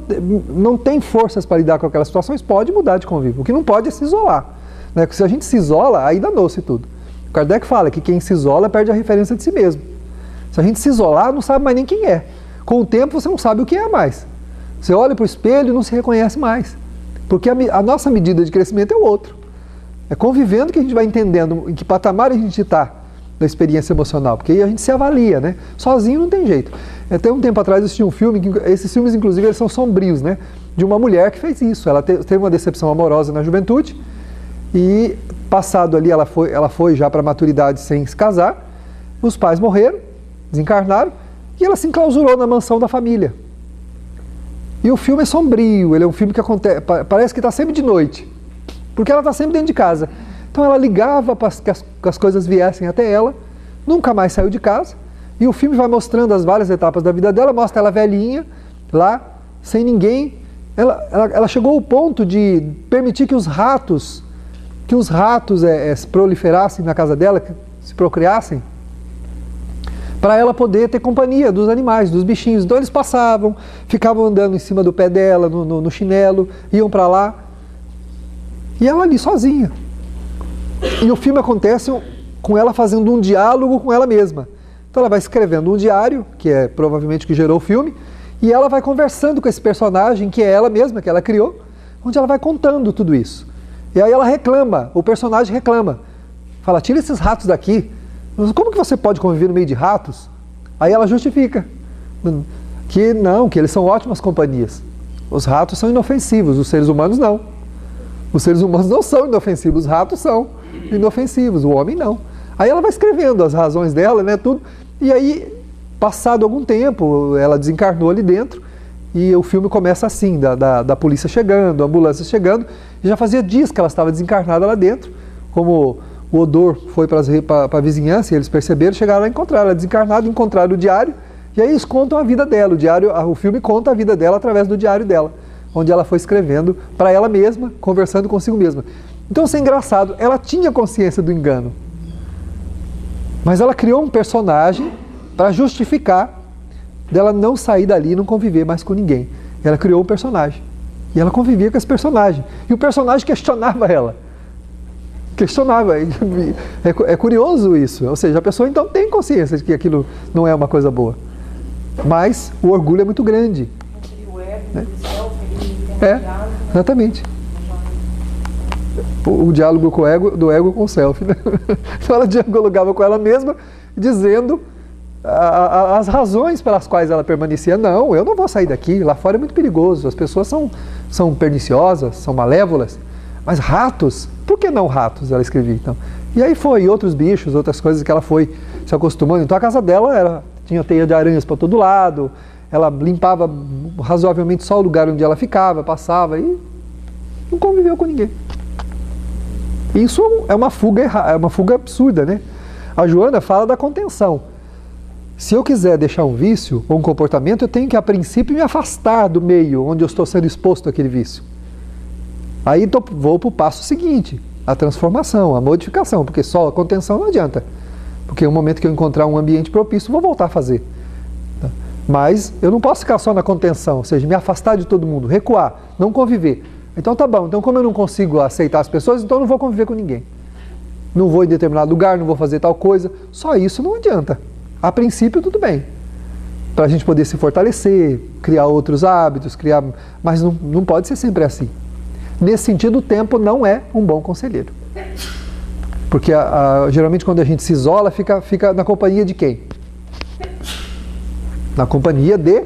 tem forças para lidar com aquelas situações, pode mudar de convívio. O que não pode é se isolar. Né? Porque se a gente se isola, aí danou-se tudo. O Kardec fala que quem se isola perde a referência de si mesmo. Se a gente se isolar, não sabe mais nem quem é. Com o tempo, você não sabe o que é mais. Você olha para o espelho e não se reconhece mais. Porque a nossa medida de crescimento é o outro. É convivendo que a gente vai entendendo em que patamar a gente está da experiência emocional. Porque aí a gente se avalia, né? Sozinho não tem jeito. Até um tempo atrás eu assisti um filme, esses filmes inclusive eles são sombrios, né? De uma mulher que fez isso. Ela teve uma decepção amorosa na juventude e passado ali ela foi já para a maturidade sem se casar. Os pais morreram, desencarnaram e ela se enclausurou na mansão da família. E o filme é sombrio, ele é um filme que acontece, parece que está sempre de noite, porque ela está sempre dentro de casa. Então ela ligava para que as coisas viessem até ela, nunca mais saiu de casa, e o filme vai mostrando as várias etapas da vida dela, mostra ela velhinha, lá, sem ninguém. Ela chegou ao ponto de permitir que os ratos proliferassem na casa dela, que se procriassem, para ela poder ter companhia dos animais, dos bichinhos. Então eles passavam, ficavam andando em cima do pé dela, no chinelo, iam para lá, e ela ali sozinha. E o filme acontece com ela fazendo um diálogo com ela mesma. Então ela vai escrevendo um diário, que é provavelmente o que gerou o filme, e ela vai conversando com esse personagem, que é ela mesma, que ela criou, onde ela vai contando tudo isso. E aí ela reclama, o personagem reclama, fala, tira esses ratos daqui. Como que você pode conviver no meio de ratos? Aí ela justifica que eles são ótimas companhias. Os ratos são inofensivos, os seres humanos não. Os seres humanos não são inofensivos, os ratos são inofensivos, o homem não. Aí ela vai escrevendo as razões dela, né, tudo. E aí, passado algum tempo, ela desencarnou ali dentro e o filme começa assim, da polícia chegando, a ambulância chegando, e já fazia dias que ela estava desencarnada lá dentro, como o odor foi para a vizinhança e eles perceberam, chegaram lá e encontraram ela desencarnada, encontraram o diário, e aí eles contam a vida dela. O filme conta a vida dela através do diário dela, onde ela foi escrevendo para ela mesma, conversando consigo mesma. Então isso é engraçado, ela tinha consciência do engano, mas ela criou um personagem para justificar dela não sair dali e não conviver mais com ninguém. Ela criou um personagem, e ela convivia com esse personagem, e o personagem questionava ela. Questionava. É curioso isso, ou seja, a pessoa então tem consciência de que aquilo não é uma coisa boa, mas o orgulho é muito grande. O ego, né? Exatamente. O diálogo com o ego, do ego com o self, né? Então ela dialogava com ela mesma, dizendo as razões pelas quais ela permanecia. Não, eu não vou sair daqui, lá fora é muito perigoso, as pessoas são perniciosas, são malévolas, mas ratos, por que não ratos? Ela escrevia então. E aí foi, outros bichos, outras coisas que ela foi se acostumando. Então a casa dela tinha teia de aranhas para todo lado, ela limpava razoavelmente só o lugar onde ela ficava, passava e não conviveu com ninguém. Isso é uma fuga absurda, né? A Joana fala da contenção. Se eu quiser deixar um vício ou um comportamento, eu tenho que, a princípio, me afastar do meio onde eu estou sendo exposto àquele vício. Aí vou para o passo seguinte, a transformação, a modificação, porque só a contenção não adianta. Porque no momento que eu encontrar um ambiente propício, vou voltar a fazer. Tá? Mas eu não posso ficar só na contenção, ou seja, me afastar de todo mundo, recuar, não conviver. Então tá bom, então como eu não consigo aceitar as pessoas, então eu não vou conviver com ninguém. Não vou em determinado lugar, não vou fazer tal coisa. Só isso não adianta. A princípio, tudo bem. Para a gente poder se fortalecer, criar outros hábitos, mas não pode ser sempre assim. Nesse sentido, o tempo não é um bom conselheiro. Porque geralmente quando a gente se isola, fica na companhia de quem? Na companhia de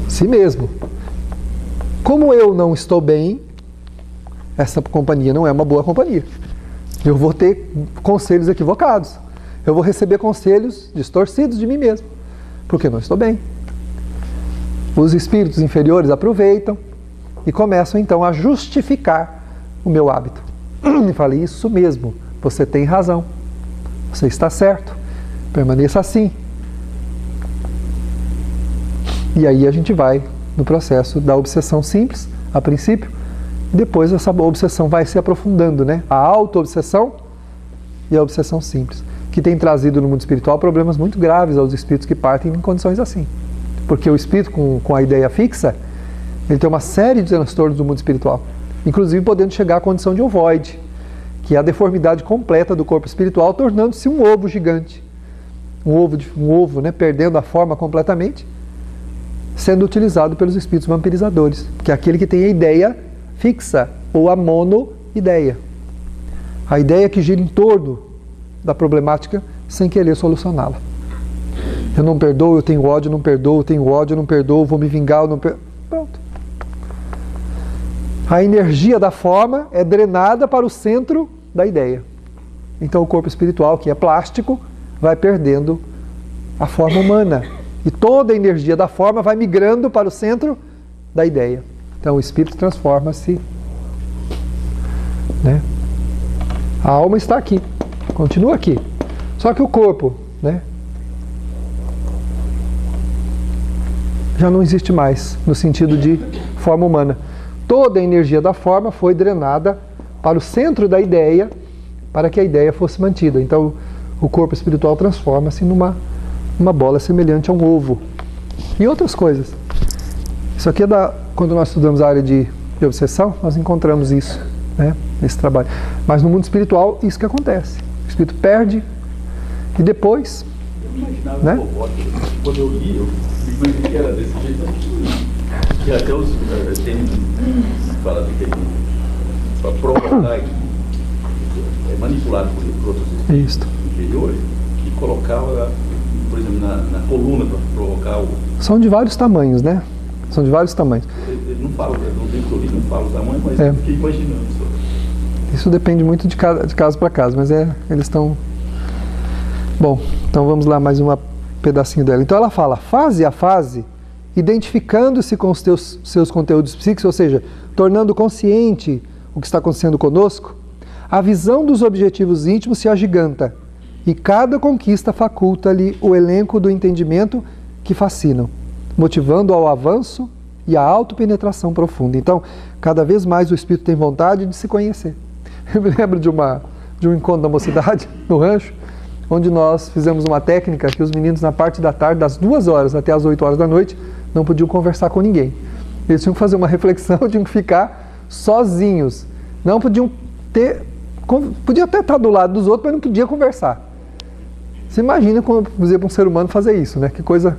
si mesmo. Como eu não estou bem, essa companhia não é uma boa companhia. Eu vou ter conselhos equivocados. Eu vou receber conselhos distorcidos de mim mesmo, porque não estou bem. Os espíritos inferiores aproveitam e começam então a justificar o meu hábito. E falei, isso mesmo, você tem razão, você está certo, permaneça assim. E aí a gente vai no processo da obsessão simples, a princípio, e depois essa obsessão vai se aprofundando, né? A auto-obsessão e a obsessão simples, que tem trazido no mundo espiritual problemas muito graves aos espíritos que partem em condições assim. Porque o espírito com a ideia fixa, ele tem uma série de transtornos do mundo espiritual, inclusive podendo chegar à condição de ovoide, que é a deformidade completa do corpo espiritual, tornando-se um ovo gigante. Um ovo, né, perdendo a forma completamente, sendo utilizado pelos espíritos vampirizadores, que é aquele que tem a ideia fixa, ou a mono-ideia. A ideia que gira em torno da problemática sem querer solucioná-la. Eu não perdoo, eu tenho ódio, não perdoo, eu tenho ódio, eu não perdoo, vou me vingar, eu não perdoo. Pronto. A energia da forma é drenada para o centro da ideia. Então o corpo espiritual, que é plástico, vai perdendo a forma humana. E toda a energia da forma vai migrando para o centro da ideia. Então o espírito transforma-se, né? A alma está aqui, continua aqui. Só que o corpo, né, já não existe mais no sentido de forma humana. Toda a energia da forma foi drenada para o centro da ideia, para que a ideia fosse mantida. Então o corpo espiritual transforma-se numa bola semelhante a um ovo. E outras coisas. Isso aqui quando nós estudamos a área de obsessão, nós encontramos isso, né, nesse trabalho. Mas no mundo espiritual, isso que acontece. O espírito perde e depois... Eu imaginava, né? Quando eu li, eu imaginei que era desse jeito. Que até os tem fala que tem para provocar é manipulado por outros espíritos inferiores e colocava, por exemplo, na coluna para provocar o... São de vários tamanhos, né? São de vários tamanhos. Ele não fala, não tem que eu li, não fala o tamanho, mas eu fiquei imaginando só. Isso depende muito de caso para caso, mas eles estão... Bom, então vamos lá mais um pedacinho dela. Então ela fala, fase a fase, identificando-se com os seus conteúdos psíquicos, ou seja, tornando consciente o que está acontecendo conosco, a visão dos objetivos íntimos se agiganta e cada conquista faculta-lhe o elenco do entendimento que fascinam, motivando ao avanço e à autopenetração profunda. Então, cada vez mais o espírito tem vontade de se conhecer. Eu me lembro de um encontro da mocidade, no rancho, onde nós fizemos uma técnica que os meninos, na parte da tarde, das 2 horas até as 8 horas da noite, não podiam conversar com ninguém. Eles tinham que fazer uma reflexão, tinham que ficar sozinhos. Não podiam ter... Podia até estar do lado dos outros, mas não podia conversar. Você imagina, como dizer para um ser humano fazer isso, né? Que coisa...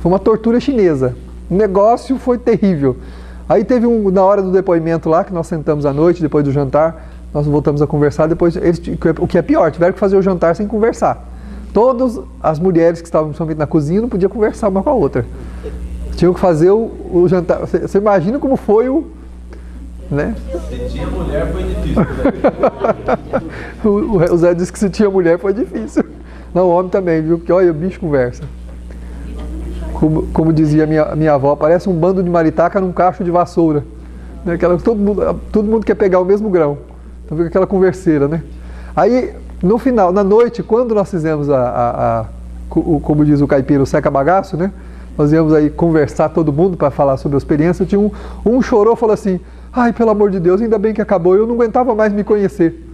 Foi uma tortura chinesa. O negócio foi terrível. Aí teve na hora do depoimento lá, que nós sentamos à noite, depois do jantar, nós voltamos a conversar, depois o que é pior, tiveram que fazer o jantar sem conversar. Todas as mulheres que estavam principalmente na cozinha não podiam conversar uma com a outra. Tinham que fazer o jantar. Você imagina como foi o... Né? Se tinha mulher foi difícil, né? O Zé disse que se tinha mulher foi difícil. Não, homem também, viu? Porque olha, o bicho conversa. Como dizia minha avó, parece um bando de maritaca num cacho de vassoura. Né? Todo mundo quer pegar o mesmo grão. Então fica aquela converseira, né? Aí, no final, na noite, quando nós fizemos como diz o caipira, o seca-bagaço, né? Nós íamos aí conversar todo mundo para falar sobre a experiência. Tinha um chorou e falou assim: ai, pelo amor de Deus, ainda bem que acabou, eu não aguentava mais me conhecer.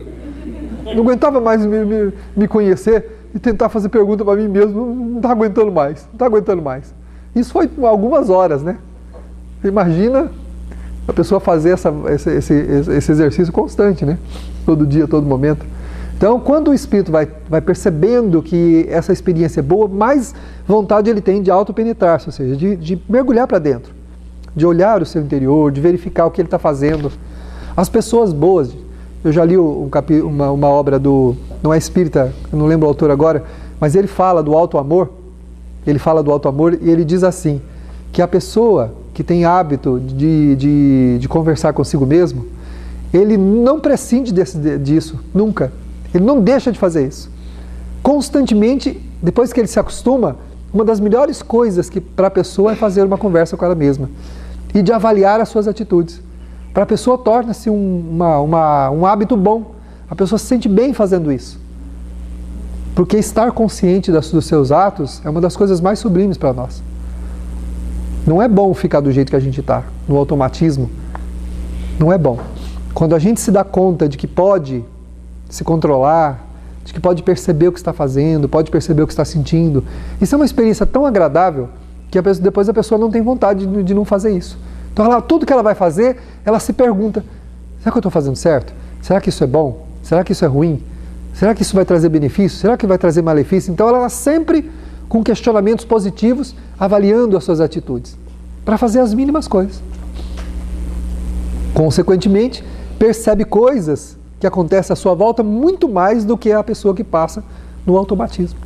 Não aguentava mais me conhecer e tentar fazer pergunta para mim mesmo, não está aguentando mais, não está aguentando mais. Isso foi algumas horas, né? Imagina a pessoa fazer esse exercício constante, né? Todo dia, todo momento. Então, quando o espírito vai percebendo que essa experiência é boa, mais vontade ele tem de autopenetrar-se, ou seja, de mergulhar para dentro, de olhar o seu interior, de verificar o que ele está fazendo. As pessoas boas, eu já li uma obra não é espírita, eu não lembro o autor agora, mas ele fala do auto-amor, e ele diz assim, que a pessoa que tem hábito de conversar consigo mesmo, ele não prescinde disso, nunca. Ele não deixa de fazer isso. Constantemente, depois que ele se acostuma, uma das melhores coisas para a pessoa é fazer uma conversa com ela mesma e de avaliar as suas atitudes. Para a pessoa torna-se um hábito bom. A pessoa se sente bem fazendo isso. Porque estar consciente dos seus atos é uma das coisas mais sublimes para nós. Não é bom ficar do jeito que a gente está, no automatismo. Não é bom. Quando a gente se dá conta de que pode se controlar, de que pode perceber o que está fazendo, pode perceber o que está sentindo. Isso é uma experiência tão agradável que depois a pessoa não tem vontade de não fazer isso. Então, tudo que ela vai fazer, ela se pergunta: será que eu estou fazendo certo? Será que isso é bom? Será que isso é ruim? Será que isso vai trazer benefício? Será que vai trazer malefício? Então, ela sempre com questionamentos positivos, avaliando as suas atitudes, para fazer as mínimas coisas. Consequentemente, percebe coisas que acontece à sua volta muito mais do que a pessoa que passa no automatismo.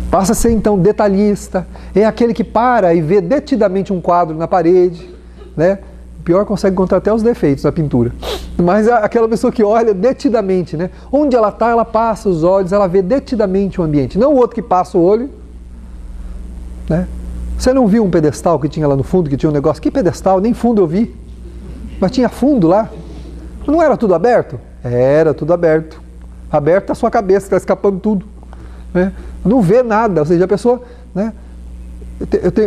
Passa a ser então detalhista, é aquele que para e vê detidamente um quadro na parede, né? Pior, consegue encontrar até os defeitos na pintura. Mas é aquela pessoa que olha detidamente, né? Onde ela está, ela passa os olhos, ela vê detidamente o ambiente. Não o outro que passa o olho, né? Você não viu um pedestal que tinha lá no fundo, que tinha um negócio? Que pedestal? Nem fundo eu vi. Mas tinha fundo lá. Não era tudo aberto? Era tudo aberto. Aberto a sua cabeça, está escapando tudo. Né? Não vê nada, ou seja, a pessoa... Né?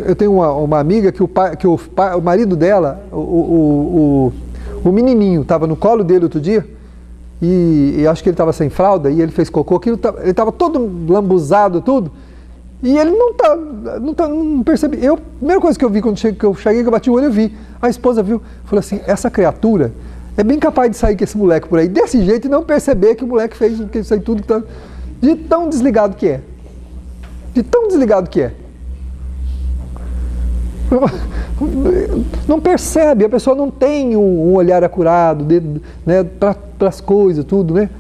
Eu tenho uma amiga que o marido dela, o menininho, estava no colo dele outro dia, e acho que ele estava sem fralda, e ele fez cocô, ele estava todo lambuzado, tudo, e ele não percebe. A primeira coisa que eu vi quando eu cheguei, que eu bati o olho, eu vi. A esposa viu, falou assim: essa criatura é bem capaz de sair com esse moleque por aí, desse jeito, e não perceber que o moleque fez isso aí tudo, de tão desligado que é. De tão desligado que é. Não percebe, a pessoa não tem um olhar acurado, né, para as coisas, tudo, né?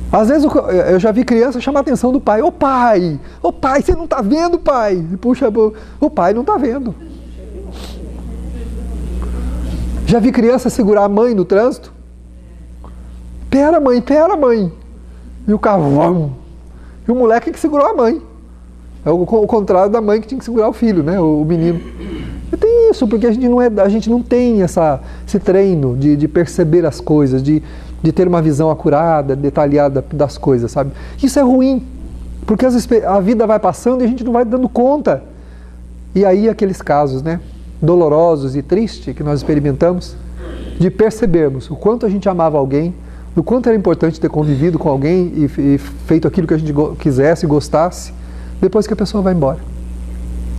Às vezes eu já vi criança chamar a atenção do pai: ô pai, você não está vendo, pai? E puxa, o pai não está vendo. Já vi criança segurar a mãe no trânsito: pera mãe. E o carro, e o moleque que segurou a mãe. É o contrário da mãe que tinha que segurar o filho, né? O menino. isso, porque a gente não tem esse treino de perceber as coisas, de ter uma visão acurada, detalhada das coisas, sabe? Isso é ruim, porque a vida vai passando e a gente não vai dando conta. E aí aqueles casos, né, dolorosos e tristes que nós experimentamos, de percebermos o quanto a gente amava alguém, o quanto era importante ter convivido com alguém e feito aquilo que a gente quisesse e gostasse, depois que a pessoa vai embora.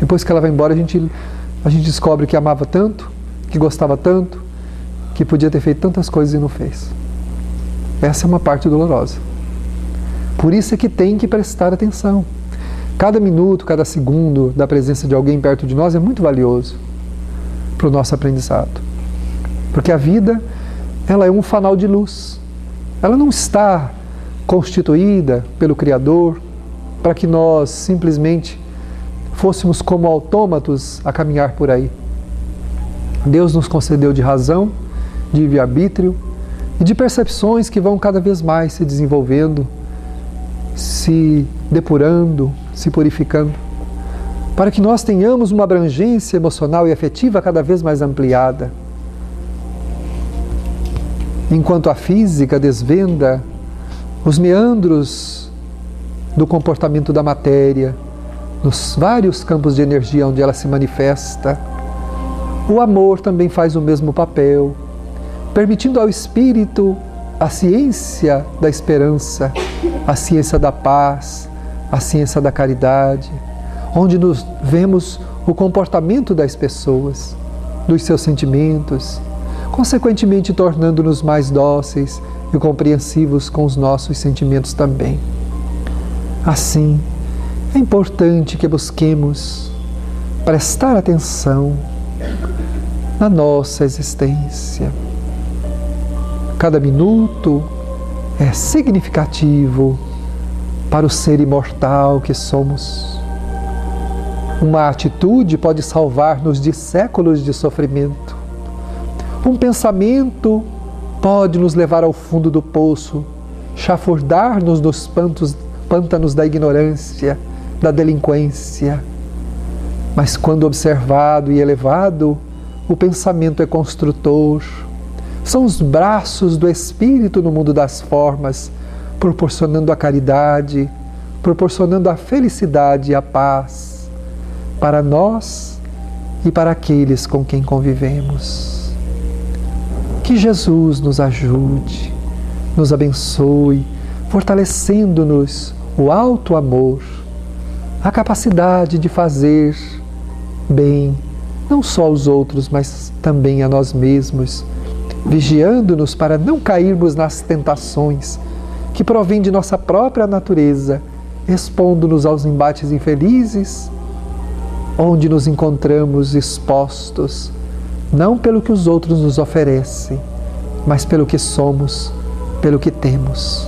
Depois que ela vai embora, a gente descobre que amava tanto, que gostava tanto, que podia ter feito tantas coisas e não fez. Essa é uma parte dolorosa. Por isso é que tem que prestar atenção. Cada minuto, cada segundo da presença de alguém perto de nós é muito valioso para o nosso aprendizado. Porque a vida, ela é um fanal de luz. Ela não está constituída pelo Criador para que nós simplesmente fôssemos como autômatos a caminhar por aí. Deus nos concedeu de razão, de livre-arbítrio e de percepções que vão cada vez mais se desenvolvendo, se depurando, se purificando, para que nós tenhamos uma abrangência emocional e afetiva cada vez mais ampliada. Enquanto a física desvenda os meandros do comportamento da matéria, nos vários campos de energia onde ela se manifesta, o amor também faz o mesmo papel, permitindo ao espírito a ciência da esperança, a ciência da paz, a ciência da caridade, onde nos vemos o comportamento das pessoas, dos seus sentimentos, consequentemente tornando-nos mais dóceis e compreensivos com os nossos sentimentos também. Assim, é importante que busquemos prestar atenção na nossa existência. Cada minuto é significativo para o ser imortal que somos. Uma atitude pode salvar-nos de séculos de sofrimento. Um pensamento pode nos levar ao fundo do poço, chafurdar-nos nos pântanos da ignorância, da delinquência. Mas quando observado e elevado, o pensamento é construtor. São os braços do Espírito no mundo das formas, proporcionando a caridade, proporcionando a felicidade e a paz para nós e para aqueles com quem convivemos. Que Jesus nos ajude, nos abençoe, fortalecendo-nos o alto amor, a capacidade de fazer bem, não só aos outros, mas também a nós mesmos, vigiando-nos para não cairmos nas tentações que provêm de nossa própria natureza, expondo-nos aos embates infelizes, onde nos encontramos expostos, não pelo que os outros nos oferecem, mas pelo que somos, pelo que temos.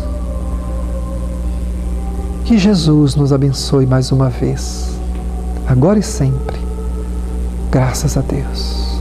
Que Jesus nos abençoe mais uma vez, agora e sempre. Graças a Deus.